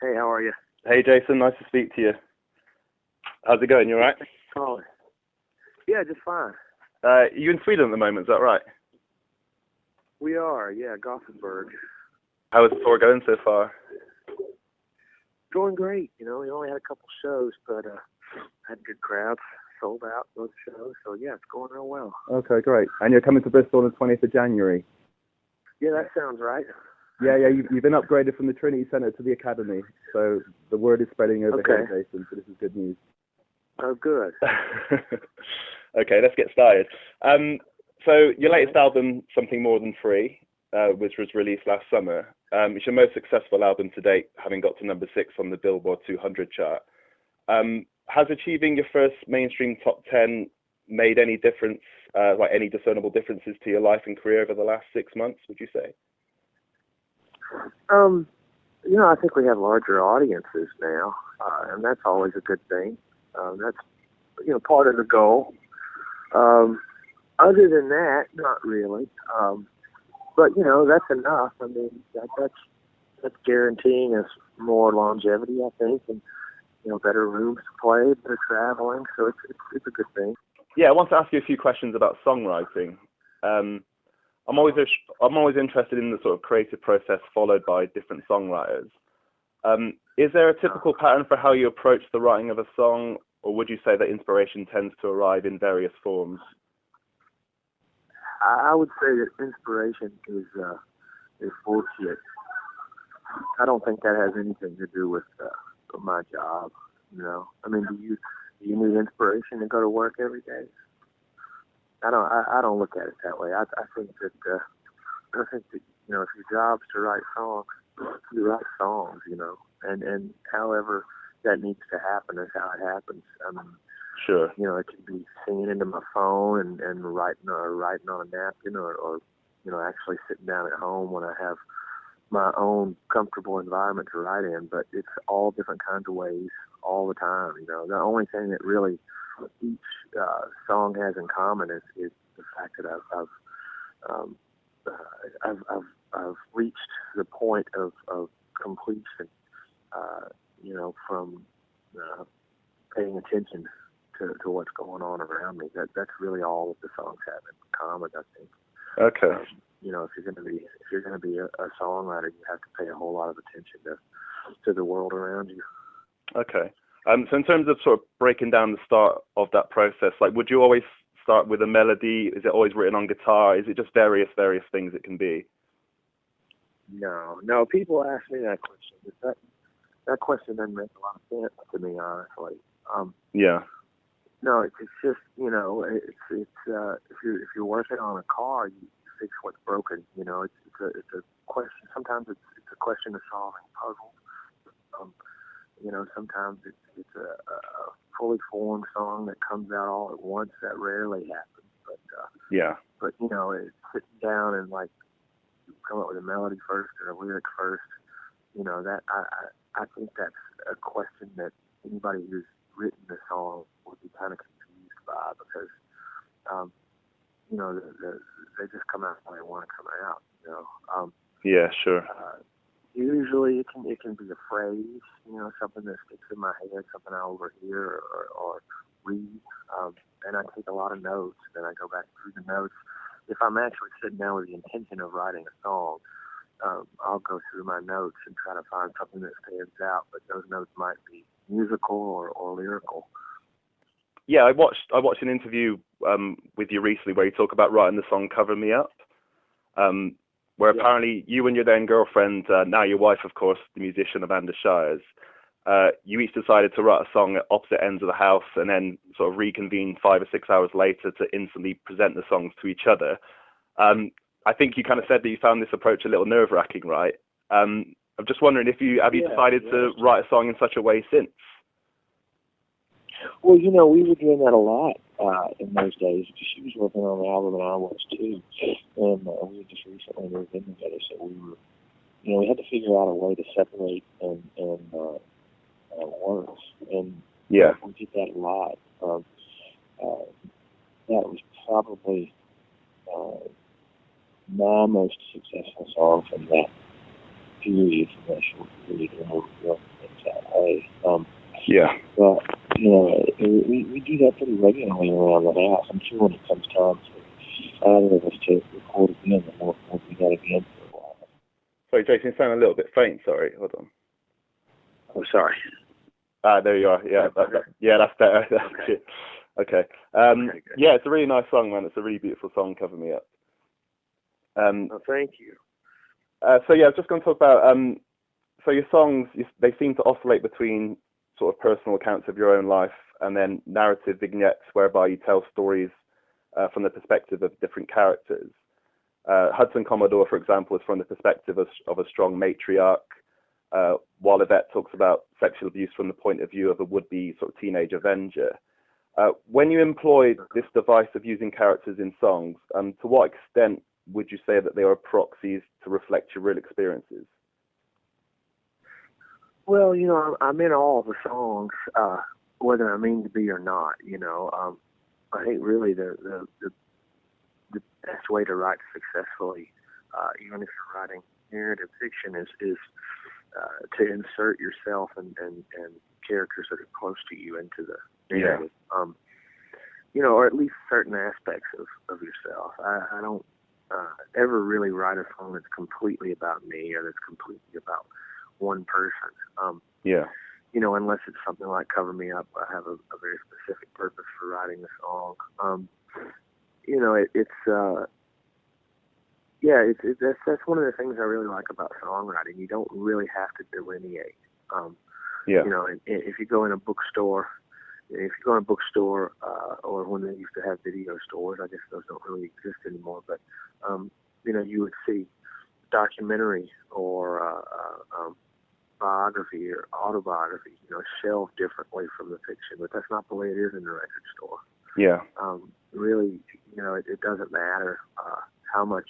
Hey, how are you? Hey Jason, nice to speak to you. How's it going? You alright? Calling. Yeah, just fine. You in Sweden at the moment, is that right? We are, yeah, Gothenburg. How is the tour going so far? Going great. We only had a couple shows, but had good crowds, sold out both shows. So yeah, it's going real well. Okay, great. And you're coming to Bristol on the 20th of January? Yeah, that sounds right. Yeah, you've been upgraded from the Trinity Centre to the Academy, so the word is spreading over here, Jason, so this is good news. Oh, good. Okay, let's get started. So your latest album, Something More Than Free, which was released last summer, it's your most successful album to date, having got to number 6 on the Billboard 200 chart. Has achieving your first mainstream top 10 made any difference, like any discernible differences to your life and career over the last 6 months, would you say? I think we have larger audiences now, and that's always a good thing. That's, part of the goal. Other than that, not really. But, that's enough. I mean, that's guaranteeing us more longevity, I think, and, better rooms to play, better traveling. So it's a good thing. Yeah, I want to ask you a few questions about songwriting. I'm always interested in the sort of creative process followed by different songwriters. Is there a typical pattern for how you approach the writing of a song, or would you say that inspiration tends to arrive in various forms? I would say that inspiration is bullshit. I don't think that has anything to do with my job. I mean, do you need inspiration to go to work every day? I don't look at it that way. I think that if your job's to write songs, you write songs, and however that needs to happen is how it happens. Sure. It can be singing into my phone and writing on a napkin, or actually sitting down at home when I have my own comfortable environment to write in. But it's all different kinds of ways all the time. The only thing that really each song has in common is the fact that I've reached the point of completion, from paying attention to what's going on around me. That's really all that the songs have in common, I think. Okay. If you're gonna be a songwriter, you have to pay a whole lot of attention to the world around you. Okay. So in terms of sort of breaking down the start of that process, like, would you always start with a melody? Is it always written on guitar? Is it just various things it can be? No. People ask me that question. That question doesn't make a lot of sense to me, honestly. Yeah. No, it's just it's if you're working on a car, you fix what's broken. It's a question. Sometimes it's a question of solving puzzles. Sometimes it's a fully formed song that comes out all at once. That rarely happens. But yeah. But it's sitting down and like come up with a melody first or a lyric first. That I think that's a question that anybody who's written the song would be kind of confused by, because they just come out when they want to come out. Yeah, sure. Usually it can be a phrase, something that sticks in my head, something I overhear or read, and I take a lot of notes. Then I go back through the notes. If I'm actually sitting down with the intention of writing a song, I'll go through my notes and try to find something that stands out. But those notes might be musical or lyrical. Yeah, I watched an interview with you recently where you talk about writing the song "Cover Me Up." Where apparently you and your then girlfriend, now your wife, of course, the musician Amanda Shires, you each decided to write a song at opposite ends of the house and then sort of reconvene 5 or 6 hours later to instantly present the songs to each other. I think you kind of said that you found this approach a little nerve-wracking, right? I'm just wondering if you decided to write a song in such a way since? Well, we were doing that a lot in those days. She was working on the album and I was too, and we had just recently moved in together, so we were, we had to figure out a way to separate and works, and we did that a lot. That was probably my most successful song from that period, from that short period. pretty regularly around the house. I'm sure when it comes time for either of us to record again, we'll do that again for a while. Sorry, Jason, you sound a little bit faint. Sorry, hold on. Oh, sorry. There you are. Yeah, that's better. Okay. Okay. Okay, yeah, it's a really nice song, man. It's a really beautiful song, Cover Me Up. Oh, thank you. So yeah, I was just going to talk about, so your songs, they seem to oscillate between sort of personal accounts of your own life and then narrative vignettes whereby you tell stories from the perspective of different characters. Hudson Commodore, for example, is from the perspective of a strong matriarch, while Yvette talks about sexual abuse from the point of view of a would-be sort of teenage avenger. When you employed this device of using characters in songs, to what extent would you say that they are proxies to reflect your real experiences? Well, you know, I'm in all the songs, whether I mean to be or not. You know, I think really the best way to write successfully, even if you're writing narrative fiction, is to insert yourself and characters that are close to you into the narrative. Yeah. You know, or at least certain aspects of yourself. I don't ever really write a song that's completely about me or that's completely about one person. Yeah. You know, unless it's something like Cover Me Up, I have a very specific purpose for writing the song. You know, that's one of the things I really like about songwriting. You don't really have to delineate. You know, if you go in a bookstore, or when they used to have video stores, I guess those don't really exist anymore, but, you know, you would see documentary or biography or autobiography, you know, shelved differently from the fiction, but that's not the way it is in the record store. Yeah. Really, you know, it doesn't matter how much,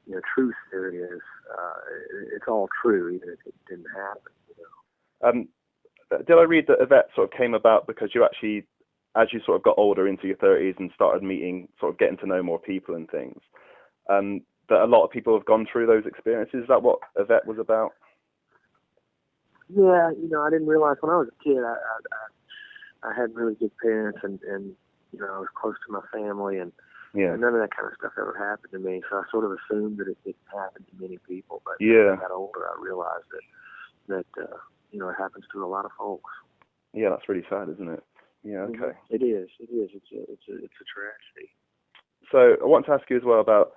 you know, truth there is. It's all true, even if it didn't happen, you know. Did I read that Yvette sort of came about because you actually, as you sort of got older into your 30s and started meeting, sort of getting to know more people and things, that a lot of people have gone through those experiences? Is that what Yvette was about? Yeah, you know, I didn't realize when I was a kid, I had really good parents and you know, I was close to my family and none of that kind of stuff ever happened to me. So I sort of assumed that it didn't happen to many people. But as I got older, I realized that you know, it happens to a lot of folks. Yeah, that's really sad, isn't it? Yeah, okay. It is. It's a tragedy. So I want to ask you as well about,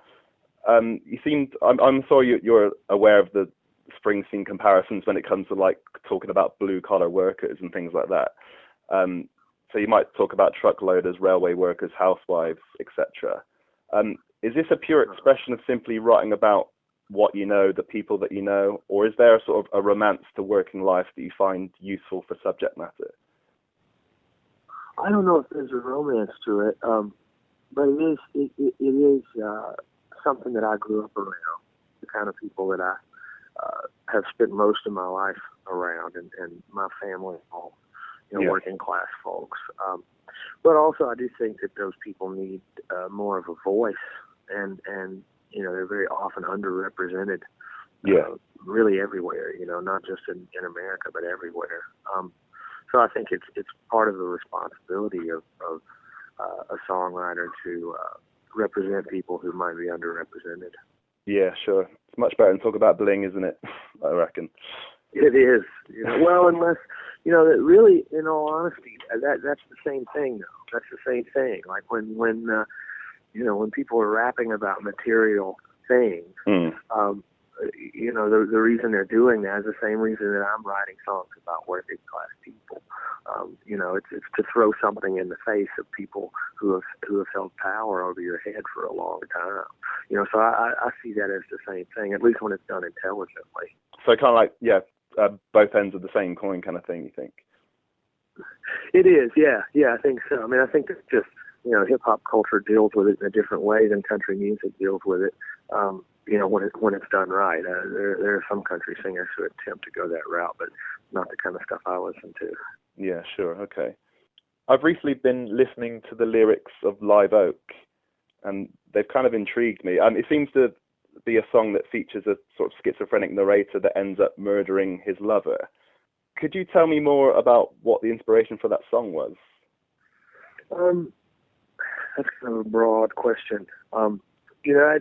you seemed, I'm sorry you're aware of the Springsteen comparisons when it comes to like talking about blue collar workers and things like that. So you might talk about truckloaders, railway workers, housewives, etc. Is this a pure expression of simply writing about what you know, the people that you know, or is there sort of a romance to working life that you find useful for subject matter? I don't know if there's a romance to it, but it is something that I grew up around, the kind of people that I have spent most of my life around, and my family, all, you know, working class folks. But also I do think that those people need more of a voice, and you know, they're very often underrepresented, really everywhere, you know, not just in America, but everywhere. So I think it's part of the responsibility of a songwriter to represent people who might be underrepresented. Yeah, sure. It's much better than talk about bling, isn't it? I reckon. It is. You know, well, unless, you know, that really, in all honesty, that's the same thing, though. That's the same thing. Like when you know, when people are rapping about material things, you know, the reason they're doing that is the same reason that I'm writing songs about working class people. You know, it's to throw something in the face of people who have held power over your head for a long time. You know, so I see that as the same thing, at least when it's done intelligently. So kind of like, both ends of the same coin kind of thing, you think? It is, yeah, I think so. I mean, I think it's just, you know, hip hop culture deals with it in a different way than country music deals with it. You know, when it's done right. There are some country singers who attempt to go that route, but not the kind of stuff I listen to. Yeah, sure, okay. I've recently been listening to the lyrics of Live Oak, and they've kind of intrigued me. It seems to be a song that features a sort of schizophrenic narrator that ends up murdering his lover. Could you tell me more about what the inspiration for that song was? That's kind of a broad question. You know,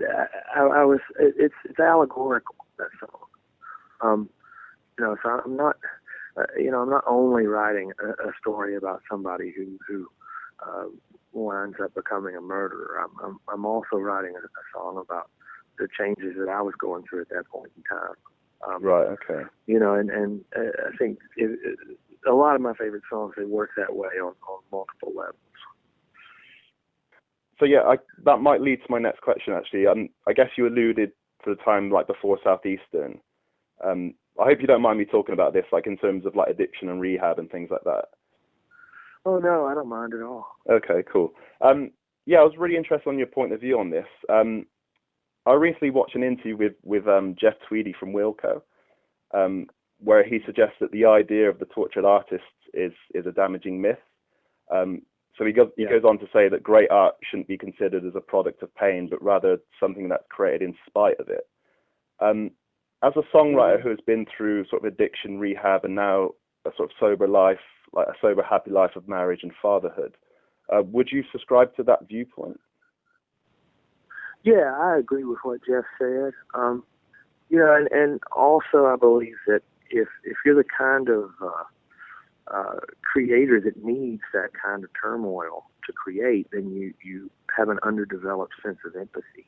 I was. It's allegorical, that song. You know, so I'm not. You know, I'm not only writing a story about somebody who winds up becoming a murderer. I'm also writing a song about the changes that I was going through at that point in time. Right. Okay. You know, and I think a lot of my favorite songs, they work that way on multiple levels. So yeah, that might lead to my next question actually. I guess you alluded to the time like before Southeastern. I hope you don't mind me talking about this, like in terms of like addiction and rehab and things like that. Oh no, I don't mind at all. Okay, cool. Yeah, I was really interested on your point of view on this. I recently watched an interview with Jeff Tweedy from Wilco, where he suggests that the idea of the tortured artist is a damaging myth. So he goes on to say that great art shouldn't be considered as a product of pain, but rather something that's created in spite of it. As a songwriter who has been through sort of addiction, rehab, and now a sort of sober life, like a sober, happy life of marriage and fatherhood, would you subscribe to that viewpoint? Yeah, I agree with what Jeff said. You know, and also I believe that if you're the kind of creator that needs that kind of turmoil to create, then you have an underdeveloped sense of empathy.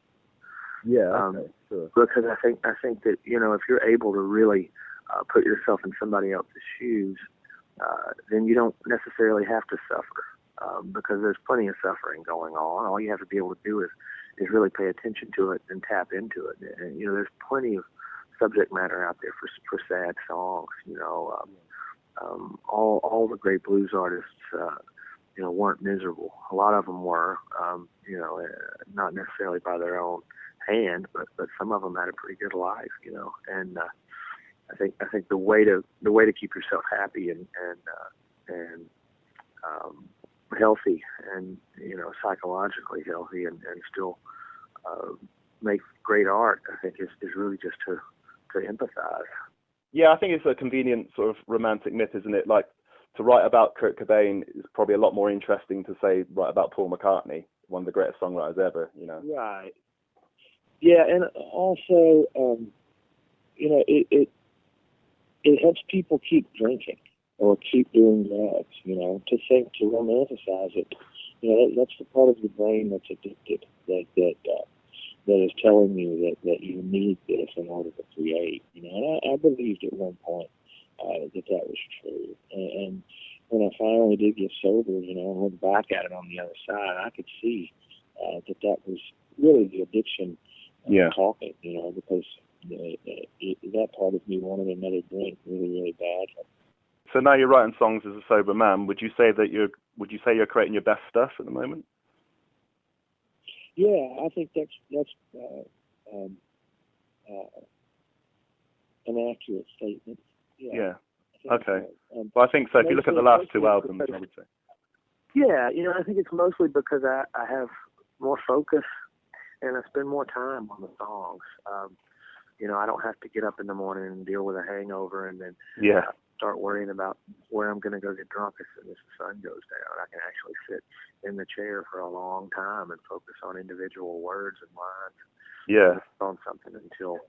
Yeah, okay, sure. Because I think that, you know, if you're able to really put yourself in somebody else's shoes, then you don't necessarily have to suffer, because there's plenty of suffering going on. All you have to be able to do is really pay attention to it and tap into it. And you know, there's plenty of subject matter out there for sad songs. You know, all the great blues artists, you know, weren't miserable. A lot of them were, you know, not necessarily by their own hand, but some of them had a pretty good life. You know, and I think the way to keep yourself happy and healthy, and you know, psychologically healthy, and still make great art, I think is really just to empathize. Yeah, I think it's a convenient sort of romantic myth, isn't it? Like, to write about Kurt Cobain is probably a lot more interesting to say write about Paul McCartney, one of the greatest songwriters ever. You know. Right. Yeah, and also, you know, it helps people keep drinking or keep doing drugs, you know, to romanticize it. You know, that's the part of the brain that's addicted, that is telling you that you need this in order to create. You know, and I believed at one point that was true. And when I finally did get sober, you know, and look back at it on the other side, I could see that was really the addiction talking, you know, because that part of me wanted another drink really, really badly. So now you're writing songs as a sober man. Would you say you're creating your best stuff at the moment? Yeah, I think that's an accurate statement. Yeah. Okay. Well, I think so. If you look at the last two albums, I would say. Yeah, you know, I think it's mostly because I have more focus and I spend more time on the songs. You know, I don't have to get up in the morning and deal with a hangover and then start worrying about where I'm going to go get drunk as soon as the sun goes down. I can actually sit in the chair for a long time and focus on individual words and lines. Yeah. On something until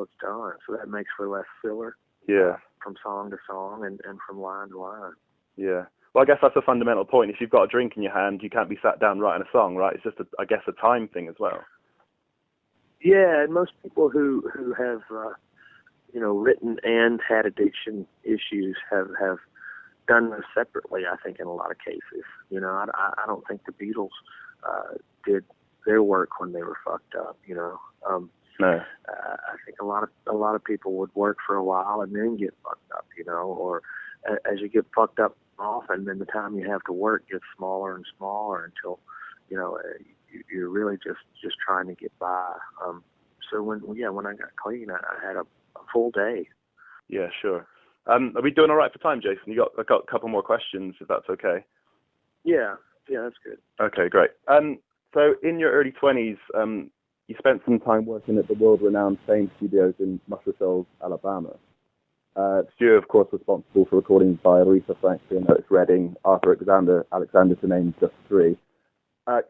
it's done. So that makes for less filler. Yeah. From song to song and from line to line. Yeah. Well, I guess that's a fundamental point. If you've got a drink in your hand, you can't be sat down writing a song, right? It's just, I guess, a time thing as well. Yeah, and most people who have, you know, written and had addiction issues have done this separately, I think, in a lot of cases. You know, I don't think the Beatles did their work when they were fucked up, you know. No. I think a lot of people would work for a while and then get fucked up, you know, or as you get fucked up often, then the time you have to work gets smaller and smaller until, you know, you're really just trying to get by. So when I got clean, I had a full day. Yeah, sure. Are we doing all right for time, Jason? I got a couple more questions, if that's okay. Yeah, that's good. Okay, great. So in your early 20s, you spent some time working at the world-renowned Fame Studios in Muscle Shoals, Alabama. Stu, of course, responsible for recordings by Aretha Franklin, Otis Redding, Arthur Alexander, to name just three.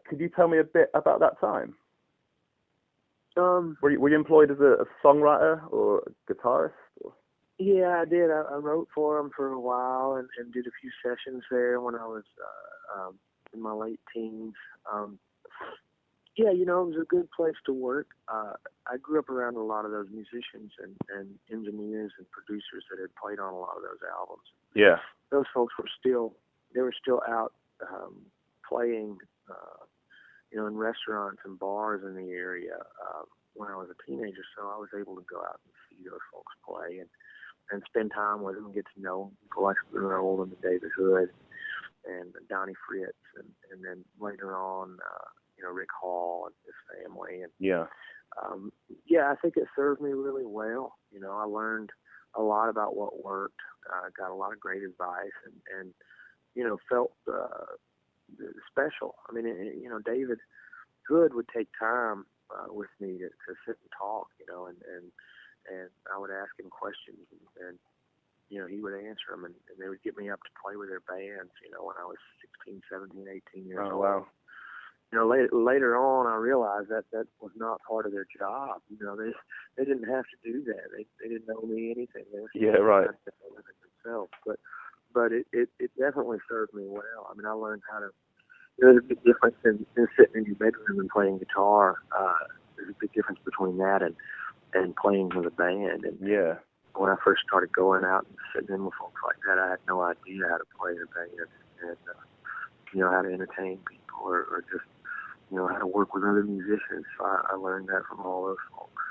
Could you tell me a bit about that time? Were you employed as a songwriter or a guitarist? Or? Yeah, I did. I wrote for them for a while and did a few sessions there when I was in my late teens. Yeah, it was a good place to work. I grew up around a lot of those musicians and engineers and producers that had played on a lot of those albums. Yeah. Those folks were still out playing, in restaurants and bars in the area when I was a teenager. So I was able to go out and see those folks play and spend time with them and get to know people like Spooner Oldham and David Hood and Donnie Fritz, and then later on, Rick Hall and his family. And I think it served me really well. I learned a lot about what worked. Got a lot of great advice and felt special. I mean, David Hood would take time with me to sit and talk, and I would ask him questions and he would answer them, and they would get me up to play with their bands, when I was 16, 17, 18 years old. Oh, wow. Later on, I realized that was not part of their job. They didn't have to do that. They didn't owe me anything. They were right. Themselves. But it definitely served me well. I mean, I learned how to. There's a big difference in sitting in your bedroom and playing guitar. There's a big difference between that and playing with a band. And when I first started going out and sitting in with folks like that, I had no idea how to play in a band and how to entertain people or just how to work with other musicians. So I learned that from all those folks.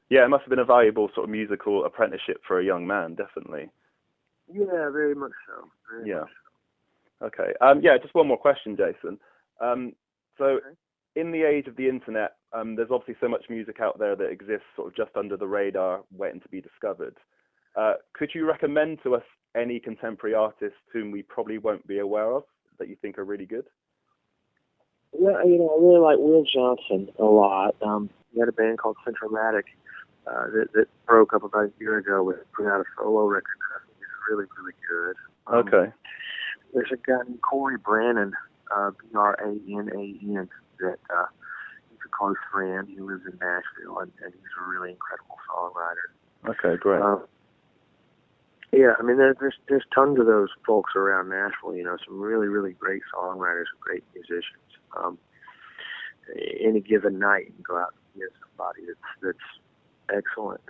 Yeah, it must have been a valuable sort of musical apprenticeship for a young man, definitely. Yeah, very much so. Very much so. Okay. Just one more question, Jason. In the age of the internet, there's obviously so much music out there that exists sort of just under the radar, waiting to be discovered. Could you recommend to us any contemporary artists whom we probably won't be aware of that you think are really good? Yeah, I really like Will Johnson a lot. He had a band called Centromatic that broke up about a year ago with put out a solo record that I think is really, really good. Okay. There's a guy named Corey Brannan, Brannan, that he's a close friend. He lives in Nashville, and he's a really incredible songwriter. Okay, great. I mean, there's tons of those folks around Nashville. Some really, really great songwriters, great musicians. Any given night, you can go out and get somebody that's excellent.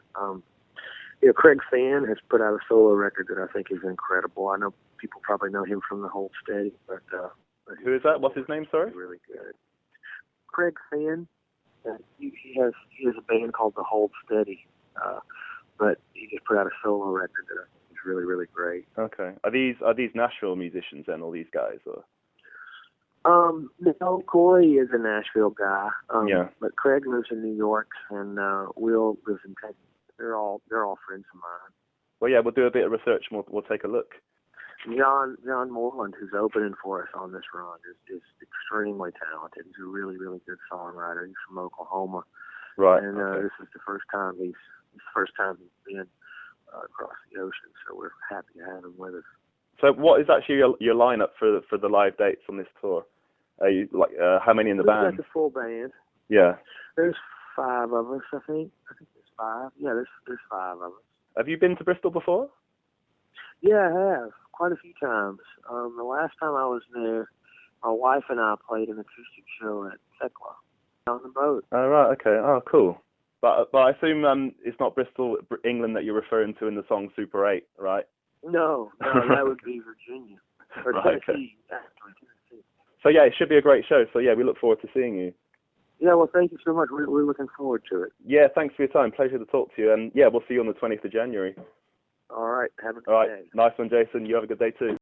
Craig Finn has put out a solo record that I think is incredible. I know people probably know him from The Hold Steady, but who is that? What's his name? Sorry. Really good. Craig Finn. He has a band called The Hold Steady, but he just put out a solo record that I think is really, really great. Okay. Are these Nashville musicians then, all these guys, or? No, Corey is a Nashville guy. But Craig lives in New York, and Will lives in Texas. They're all friends of mine. Well, yeah, we'll do a bit of research and we'll take a look. John Moreland, who's opening for us on this run, is extremely talented. He's a really, really good songwriter. He's from Oklahoma, right? And this is the first time he's been across the ocean. So we're happy to have him with us. So, what is actually your lineup for the live dates on this tour? Are you how many in the band? We've got the full band. Yeah. There's 5 of us, I think. I think there's 5. Yeah, there's 5 of us. Have you been to Bristol before? Yeah, I have. Quite a few times. The last time I was there, my wife and I played an acoustic show at Thekla on the boat. Oh, right, okay. Oh, cool. But I assume it's not Bristol, England that you're referring to in the song Super 8, right? No, that would be Virginia. Or right, Tennessee, okay. actually, Tennessee. So, yeah, it should be a great show. So, yeah, we look forward to seeing you. Yeah, well, thank you so much. We're looking forward to it. Yeah, thanks for your time. Pleasure to talk to you. And, yeah, we'll see you on the 20th of January. All right. Have a good day. All right. Nice one, Jason. You have a good day, too.